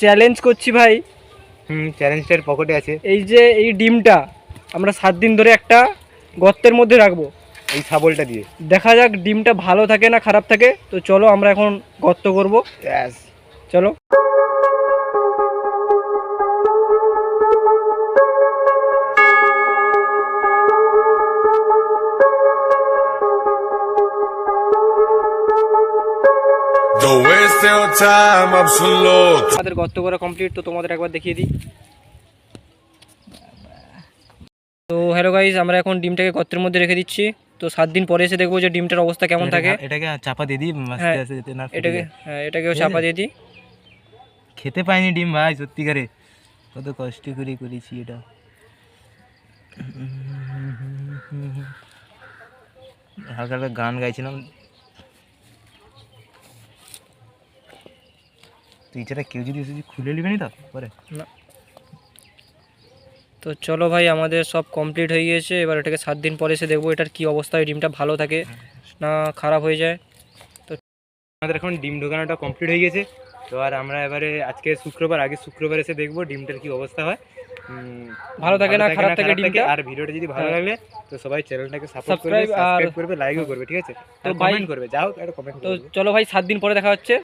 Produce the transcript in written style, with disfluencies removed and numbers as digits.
Challenge করছি ভাই। চ্যালেঞ্জটার পকেটে আছে। এই যে এই ডিমটা আমরা 7 দিন ধরে একটা গর্তের মধ্যে রাখবো, এই শাবলটা দিয়ে। দেখা যাক ডিমটা ভালো থাকে না খারাপ থাকে। তো চলো আমরা এখন গর্ত করব, ব্যাস। চলো। আমাদের গর্ত করা কমপ্লিট, তো তোমাদের একবার দেখিয়ে দিই। তো হ্যালো গাইস, আমরা এখন ডিমটাকে গর্তের মধ্যে রেখে দিচ্ছি। তো 7 দিন পরে এসে দেখবো যে ডিমটার অবস্থা কেমন থাকে। এটাকে চাপা দিয়ে দিই, হ্যাঁ, আস্তে আস্তে না এটাকেও চাপা দিয়ে দিই। খেতে পাইনি ডিম ভাই, সত্যিকারে কত কষ্ট করে করেছি এটা। হালকা হালকা গান গাইছিলাম। তুই যেটা কেউ যদি এসে খুলে নিবি তো পরে না। তো চলো ভাই, আমাদের সব কমপ্লিট হয়ে গিয়েছে। এবার এটাকে 7 দিন পরে এসে দেখবো এটার কি অবস্থা, ওই ডিমটা ভালো থাকে না খারাপ হয়ে যায়। তো আমাদের এখন ডিম ঢোকানোটা কমপ্লিট হয়ে গেছে। তো আর আমরা এবারে আজকে শুক্রবার, আগে শুক্রবার এসে দেখবো ডিমটার কি অবস্থা হয়, ভালো থাকে না খারাপ থাকে ডিমটা। আর ভিডিওটা যদি ভালো লাগলে তো সবাই চ্যানেলটাকে সাবস্ক্রাইব সাবস্ক্রাইব করবে, লাইকও করবে, ঠিক আছে? তো ভাই কমেন্ট করবে, যাও একটা কমেন্ট। তো চলো ভাই, 7 দিন পরে দেখা হচ্ছে।